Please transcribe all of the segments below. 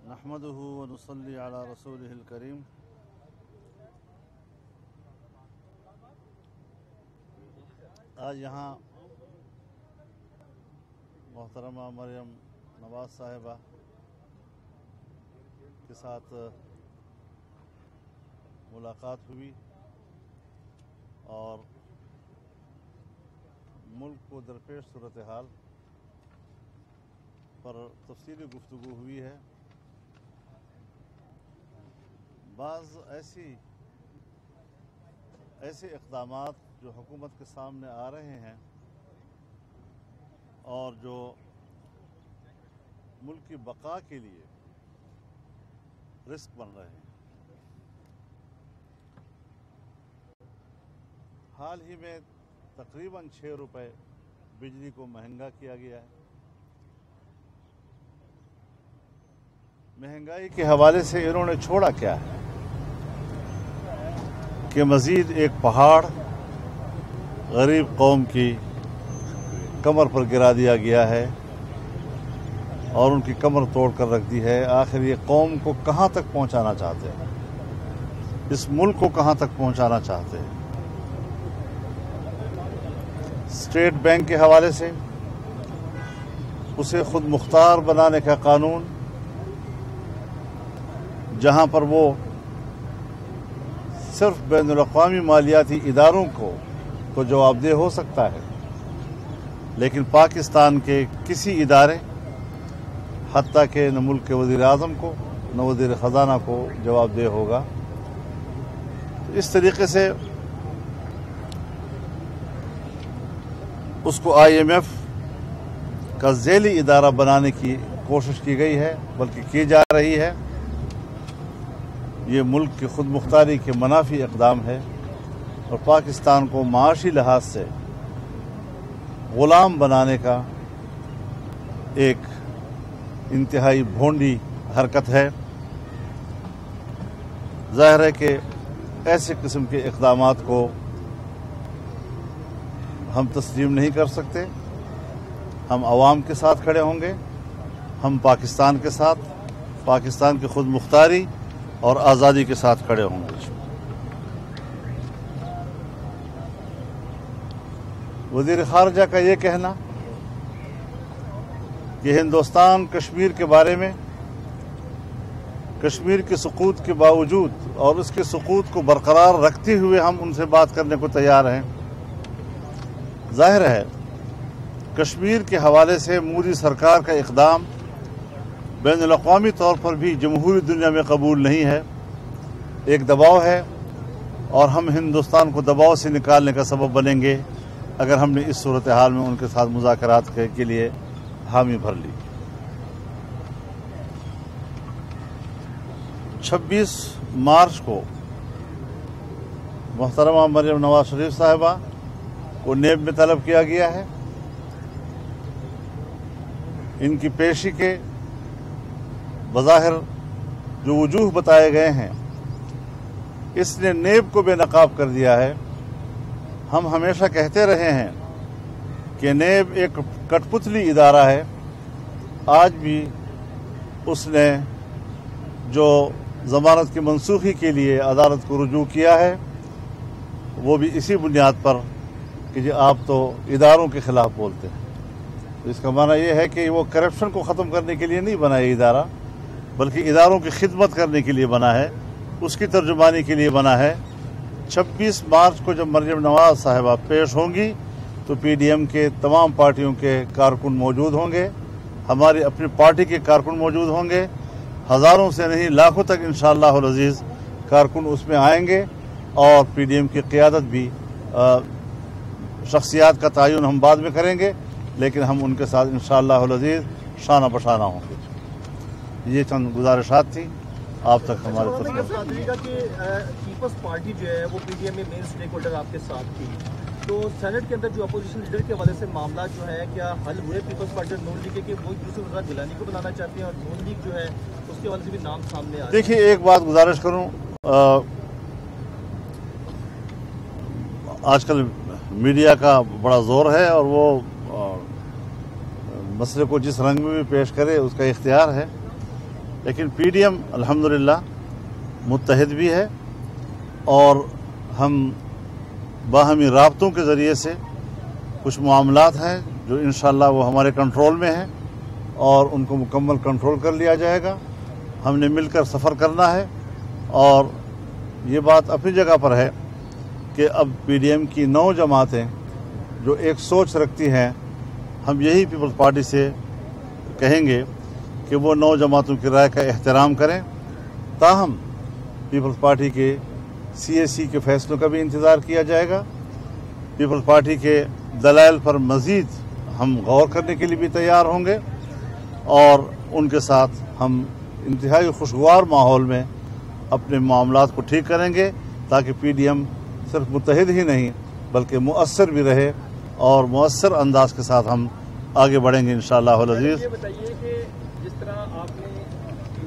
نحمده ونصلي على رسوله الكريم آج یہاں محترمہ مریم نواز صاحبہ کے ساتھ ملاقات ہوئی اور ملک کو درپیش صورتحال پر تفصیلی گفتگو ہوئی ہے۔ بعض ایسے اقدامات جو حکومت کے سامنے آ رہے ہیں اور جو ملک کی بقا کے لیے رسک بن رہے ہیں۔ حال ہی میں تقریباً 6 روپے بجلی کو مہنگا کیا گیا ہے۔ مہنگائی کے حوالے سے انہوں نے چھوڑا کیا ہے کہ مزید ایک پہاڑ غریب قوم کی کمر پر گرا دیا گیا ہے اور ان کی کمر توڑ کر رکھ دی ہے۔ آخر یہ قوم کو کہاں تک پہنچانا چاہتے ہیں، اس ملک کو کہاں تک پہنچانا چاہتے ہیں؟ اسٹیٹ بینک کے حوالے سے اسے خود مختار بنانے کا قانون، جہاں پر وہ صرف بین الاقوامی مالیاتی اداروں کو جواب دہ ہو سکتا ہے، لیکن پاکستان کے کسی ادارے حتیٰ کہ نہ ملک کے وزیر اعظم کو نہ وزیر خزانہ کو جواب دہ ہوگا۔ اس طریقے سے اس کو IMF کا ذیلی ادارہ بنانے کی کوشش کی گئی ہے، بلکہ کی جا رہی ہے۔ یہ ملک کی خود مختاری کے منافی اقدام ہے اور پاکستان کو معاشی لحاظ سے غلام بنانے کا ایک انتہائی بھونڈی حرکت ہے۔ ظاہر ہے کہ ایسے قسم کے اقدامات کو ہم تسلیم نہیں کر سکتے۔ ہم عوام کے ساتھ کھڑے ہوں گے، ہم پاکستان کے ساتھ، پاکستان کی خود مختاری اور آزادی کے ساتھ کھڑے ہوں گے۔ وزیر خارجہ کا یہ کہنا کہ ہندوستان کشمیر کے بارے میں کشمیر کے سقوط کے باوجود اور اس کے سقوط کو برقرار رکھتے ہوئے ہم ان سے بات کرنے کو تیار ہیں۔ ظاہر ہے کشمیر کے حوالے سے مودی سرکار کا اقدام بین الاقوامی طور پر بھی جمہوری دنیا میں قبول نہیں ہے، ایک دباؤ ہے، اور ہم ہندوستان کو دباؤ سے نکالنے کا سبب بنیں گے اگر ہم نے اس صورتحال میں ان کے ساتھ مذاکرات کے لیے حامی بھر لی۔ 26 مارچ کو محترمہ مریم نواز شریف صاحبہ کو نیب میں طلب کیا گیا ہے۔ ان کی پیشی کے بظاہر جو وجوہ بتائے گئے ہیں، اس نے نیب کو بے نقاب کر دیا ہے۔ ہم ہمیشہ کہتے رہے ہیں کہ نیب ایک کٹ پتلی ادارہ ہے۔ آج بھی اس نے جو ضمانت کی منسوخی کے لیے عدالت کو رجوع کیا ہے، وہ بھی اسی بنیاد پر کہ جی آپ تو اداروں کے خلاف بولتے ہیں۔ اس کا معنی یہ ہے کہ وہ کرپشن کو ختم کرنے کے لیے نہیں بنا یہ ادارہ، بلکہ اداروں کی خدمت کرنے کے لیے بنا ہے، اس کی ترجمانی کے لیے بنا ہے۔ 26 مارچ کو جب مریم نواز صاحبہ پیش ہوں گی تو PDM کے تمام پارٹیوں کے کارکن موجود ہوں گے، ہماری اپنی پارٹی کے کارکن موجود ہوں گے، ہزاروں سے نہیں لاکھوں تک انشاءاللہ العزیز کارکن اس میں آئیں گے، اور PDM کی قیادت بھی، شخصیات کا تعین ہم بعد میں کریں گے، لیکن ہم ان کے ساتھ انشاءاللہ العزیز شانہ بشانہ ہوں گے۔ یہ چند گزارشات تھی آپ تک ہمارے پیپلز پارٹی جو ہے وہ PDM میں مین اسٹیک ہولڈر آپ کے ساتھ تھی، تو سینٹ کے اندر جو اپوزیشن لیڈر کے حوالے سے معاملات جو ہے کیا حل ہوئے؟ پیپلز پارٹی نون لیگ کے وہ یوسف رضا گیلانی کو بنانا چاہتے ہیں اور نون لیگ جو ہے اس کے حوالے سے بھی نام سامنے آ رہا ہے۔ دیکھیے ایک بات گزارش کروں، آج کل میڈیا کا بڑا زور ہے اور وہ مسئلے کو جس رنگ میں بھی پیش کرے اس کا اختیار ہے، लेकिन पीडीएम अल्हम्दुलिल्लाह मुत्तहिद भी है और हम बाहमी राब्तों के ज़रिए से कुछ मामलात हैं जो इंशाअल्लाह वो हमारे कंट्रोल में हैं और उनको मुकम्मल कंट्रोल कर लिया जाएगा। हमने मिलकर सफ़र करना है और ये बात अपनी जगह पर है कि अब पीडीएम की 9 जमातें जो एक सोच रखती हैं, हम यही पीपल्स पार्टी से कहेंगे कि वो 9 जमातों की राय का एहतराम करें। ताहम पीपल्स पार्टी के CAC के फैसलों का भी इंतज़ार किया जाएगा। पीपल्स पार्टी के दलाइल पर मज़ीद हम गौर करने के लिए भी तैयार होंगे और उनके साथ हम इंतहाई खुशगवार माहौल में अपने मामलात को ठीक करेंगे ताकि पीडीएम सिर्फ मुत्तहिद ही नहीं बल्कि मुअस्सर भी रहे और मुअस्सर अंदाज के साथ हम आगे बढ़ेंगे इंशाअल्लाह अज़ीज़। ये बताइए कि जिस तरह आपने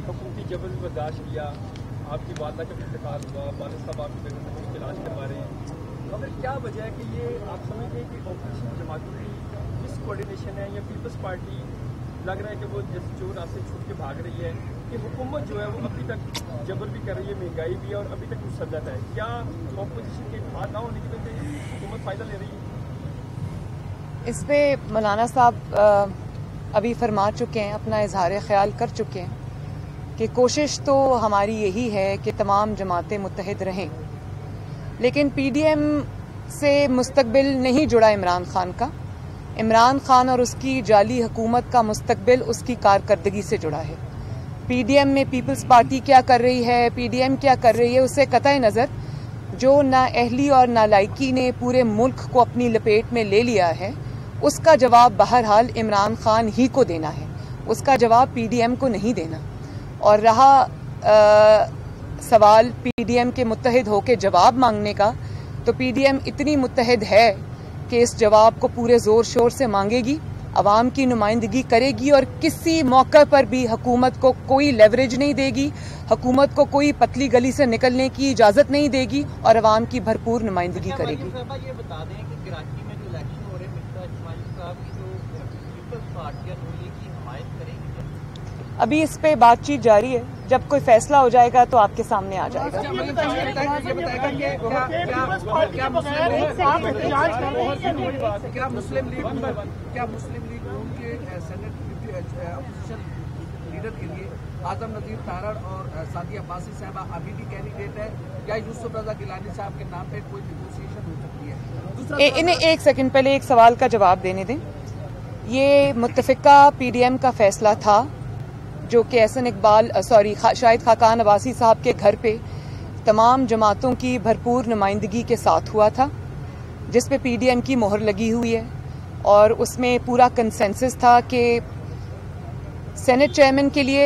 हुकूमती जबर बर्दाश्त किया, आपकी वालदा का इंतकाल हुआ, वालिद साहब आपकी इलाज करवा रहे हैं, मगर क्या वजह है कि ये आप समझते हैं कि ऑपोजिशन जमातों की मिस कोऑर्डिनेशन है या पीपल्स पार्टी लग रहा है कि वो जिस जो रास्ते छूट के भाग रही है कि हुकूमत जो है वो अभी तक जबर भी कर रही है, महंगाई भी है और अभी तक मुसद्दत है। क्या ऑपोजिशन के हाथ ना होने की वजह से हुकूमत फ़ायदा ले रही है? इस पे मौलाना साहब अभी फरमा चुके हैं, अपना इजहार ख्याल कर चुके हैं कि कोशिश तो हमारी यही है कि तमाम जमातें मुत्तहिद रहें, लेकिन पीडीएम से मुस्तकबिल नहीं जुड़ा इमरान खान का। इमरान खान और उसकी जाली हुकूमत का मुस्तकबिल उसकी कारकर्दगी से जुड़ा है। पीडीएम में पीपल्स पार्टी क्या कर रही है, पीडीएम क्या कर रही है, उससे कतई नज़र जो नाअहली और नालायकी ने पूरे मुल्क को अपनी लपेट में ले लिया है, उसका जवाब बहरहाल इमरान खान ही को देना है, उसका जवाब पीडीएम को नहीं देना। और रहा सवाल पीडीएम के मुत्तहिद होकर जवाब मांगने का, तो पीडीएम इतनी मुत्तहिद है कि इस जवाब को पूरे ज़ोर शोर से मांगेगी, अवाम की नुमाइंदगी करेगी और किसी मौके पर भी हुकूमत को कोई लेवरेज नहीं देगी, हुकूमत को कोई पतली गली से निकलने की इजाज़त नहीं देगी और अवाम की भरपूर नुमाइंदगी करेगी। ये बता दें कि कराची में जो इलेक्शन हो रहे हैं, मिर्जा इस्माइल साहब की जो पीपल्स पार्टी है वो की हिमायत करेगी? अभी इस पे बातचीत जारी है, जब कोई फैसला हो जाएगा तो आपके सामने आ जाएगा। क्या मुस्लिम लीग नून के सेनेट अपोजिशन लीडर के लिए आजम नजीर तारड़ और सादिया अब्बासी साहबा अभी भी कैंडिडेट है? क्या यूसुफ रजा गिलानी साहब के नाम पे कोई नेगोशिएशन हो सकती है? इन्हें एक सेकंड पहले एक सवाल का जवाब देने दें। ये मुत्तफिका पीडीएम का फैसला था जो कि शाहिद खाकान अब्बासी साहब के घर पे तमाम जमातों की भरपूर नुमाइंदगी के साथ हुआ था, जिस पे पीडीएम की मोहर लगी हुई है और उसमें पूरा कंसेंसस था कि सेनेट चेयरमैन के लिए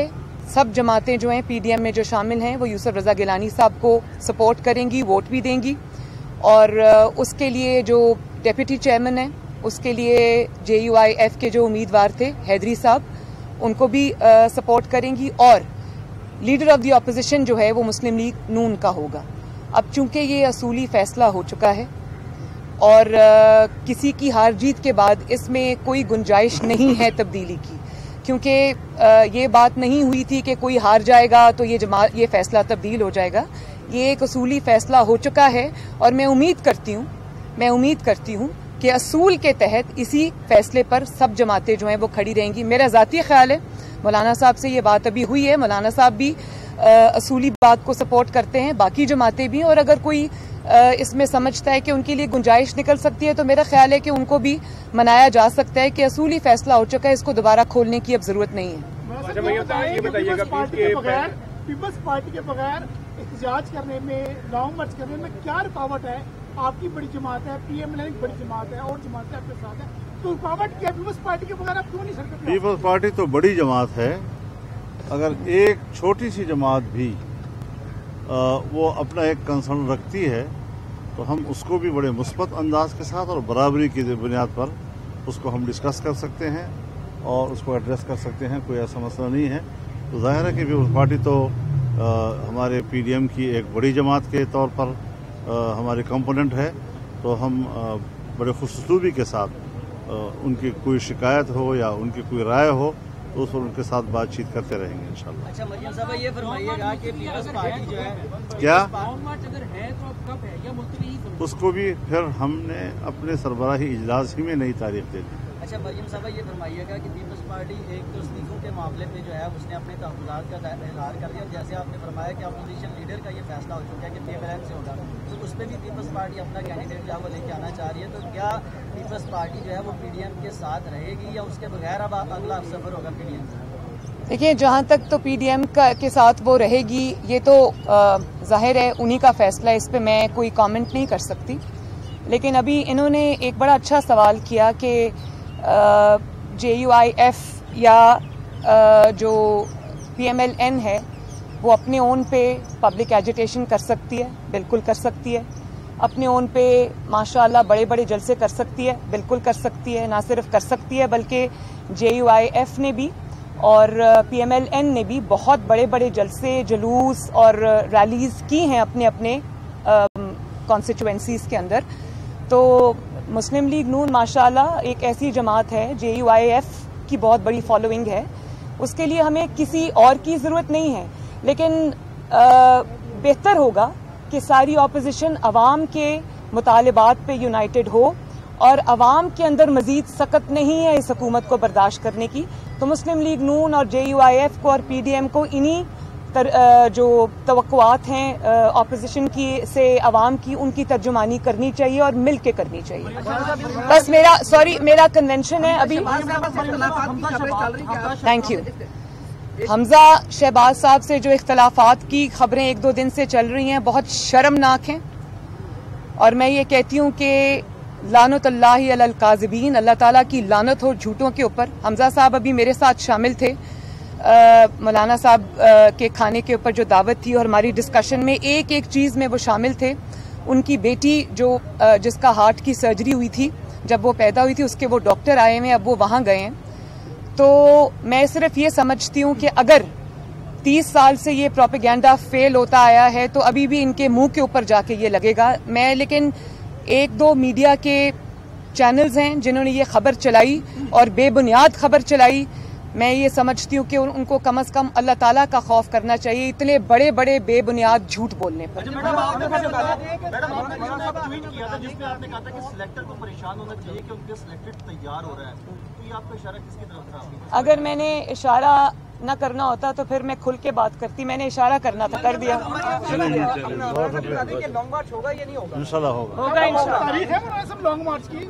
सब जमातें जो हैं पीडीएम में जो शामिल हैं वो यूसुफ रजा गिलानी साहब को सपोर्ट करेंगी, वोट भी देंगी और उसके लिए जो डेप्यूटी चेयरमैन है उसके लिए JUIF के जो उम्मीदवार थे हैदरी साहब, उनको भी सपोर्ट करेंगी और लीडर ऑफ द अपोजिशन जो है वो मुस्लिम लीग नून का होगा। अब चूंकि ये असूली फैसला हो चुका है और किसी की हार जीत के बाद इसमें कोई गुंजाइश नहीं है तब्दीली की, क्योंकि ये बात नहीं हुई थी कि कोई हार जाएगा तो ये फैसला तब्दील हो जाएगा। ये एक असूली फैसला हो चुका है और मैं उम्मीद करती हूँ कि असूल के तहत इसी फैसले पर सब जमातें जो हैं वो खड़ी रहेंगी। मेरा ज़ाती ख्याल है, मौलाना साहब से ये बात अभी हुई है, मौलाना साहब भी असूली बात को सपोर्ट करते हैं, बाकी जमातें भी, और अगर कोई इसमें समझता है कि उनके लिए गुंजाइश निकल सकती है तो मेरा ख्याल है कि उनको भी मनाया जा सकता है कि असूली फैसला हो चुका है, इसको दोबारा खोलने की अब जरूरत नहीं है। पीपल्स पार्टी के बगैर एहतजाज करने में, गाँव मर्ज करने में क्या रुकावट है? आपकी बड़ी जमात है, PML की बड़ी जमात है और जमातें आपके साथ है, तो रुकावट क्या? पीपल्स पार्टी के बगैर आप क्यों नहीं सर? पीपल्स पार्टी तो बड़ी जमात है, अगर एक छोटी सी जमात भी वो अपना एक कंसर्न रखती है तो हम उसको भी बड़े मुस्बत अंदाज के साथ और बराबरी की बुनियाद पर उसको हम डिस्कस कर सकते हैं और उसको एड्रेस कर सकते हैं, कोई ऐसा मसला नहीं है। तो जाहिर है कि पीपल्स पार्टी तो हमारे PDM की एक बड़ी जमात के तौर पर हमारे कंपोनेंट है, तो हम बड़े खुशूसलूबी के साथ उनकी कोई शिकायत हो या उनकी कोई राय हो तो उस पर उनके साथ बातचीत करते रहेंगे इंशाल्लाह। अच्छा मरियम साहब ये फरमाइएगा कि पीपल्स पार्टी जो है क्या लॉन्ग मार्च अगर है तो अब कब है या मुल्तवी? उसको भी फिर हमने अपने सरबराही इजलास ही में नई तारीख दे दी। अच्छा मरियम साहब ये फरमाइएगा कि पीपल्स पार्टी एक तो इस्तीफों के मामले पे जो है उसने अपने तहफ़्फ़ुज़ात का इज़हार कर दिया। जैसे आपने फरमाया कि अपोजिशन लीडर का ये फैसला हो चुका है कि PMLN से होगा, तो उस पर भी पीपल्स पार्टी अपना कैंडिडेट जो है वो लेके आना चाह रही है। तो क्या पीपल्स पार्टी जो है वो PDM के साथ रहेगी या उसके बगैर अब अगला सफ़र होगा PDM से? देखिए, जहाँ तक तो PDM के साथ वो रहेगी ये तो जाहिर है उन्हीं का फैसला है, इस पे मैं कोई कमेंट नहीं कर सकती। लेकिन अभी इन्होंने एक बड़ा अच्छा सवाल किया कि JUIF या जो PMLN है वो अपने ओन पे पब्लिक एजिटेशन कर सकती है, बिल्कुल कर सकती है। अपने ओन पे माशाल्लाह बड़े बड़े जलसे कर सकती है, बिल्कुल कर सकती है। ना सिर्फ कर सकती है बल्कि JUIF ने भी और PMLN ने भी बहुत बड़े बड़े जलसे, जुलूस और रैलीज की हैं अपने अपने कॉन्स्टिट्यूएंसीज के अंदर। तो मुस्लिम लीग नून माशाल्लाह एक ऐसी जमात है, JUIF की बहुत बड़ी फॉलोइंग है, उसके लिए हमें किसी और की ज़रूरत नहीं है। लेकिन बेहतर होगा कि सारी ऑपोजिशन अवाम के मुतालिबात पे यूनाइटेड हो और अवाम के अंदर मजीद सख्त नहीं है इस हुकूमत को बर्दाश्त करने की। तो मुस्लिम लीग नून और JUIF को और PDM को इन्हीं जो तवक्कुआत हैं ऑपोजिशन की से अवाम की, उनकी तर्जुमानी करनी चाहिए और मिल के करनी चाहिए। बस मेरा कन्वेंशन है अभी। Thank you. हमजा शहबाज साहब से जो इख्तलाफात की खबरें एक दो दिन से चल रही हैं बहुत शर्मनाक हैं और मैं ये कहती हूँ कि लानतुल्लाहि अलल काज़िबीन, अल्लाह ताला की लानत हो झूठों के ऊपर। हमजा साहब अभी मेरे साथ शामिल थे मौलाना साहब के खाने के ऊपर जो दावत थी और हमारी डिस्कशन में एक एक चीज़ में वो शामिल थे। उनकी बेटी जो जिसका हार्ट की सर्जरी हुई थी, जब वो पैदा हुई थी उसके वो डॉक्टर आए हुए हैं, अब वो वहाँ गए हैं। तो मैं सिर्फ ये समझती हूँ कि अगर 30 साल से ये प्रोपेगेंडा फेल होता आया है तो अभी भी इनके मुंह के ऊपर जाके ये लगेगा। मैं लेकिन एक दो मीडिया के चैनल्स हैं जिन्होंने ये खबर चलाई और बेबुनियाद खबर चलाई, मैं ये समझती हूँ कि उनको कम से कम अल्लाह ताला का खौफ करना चाहिए इतने बड़े बड़े बेबुनियाद झूठ बोलने पर। मैडम आपने ट्वीट किया था जिसमें आपने कहा था कि सिलेक्टर को परेशान होना चाहिए कि उनके सिलेक्टेड तैयार हो रहा है, तो ये आपका इशारा किसकी तरफ था? अगर मैंने इशारा न करना होता तो फिर मैं खुल के बात करती, मैंने इशारा करना था, कर दिया। लॉन्ग मार्च होगा या नहीं होगा? इंशाल्लाह होगा। तारीख है लॉन्ग मार्च की।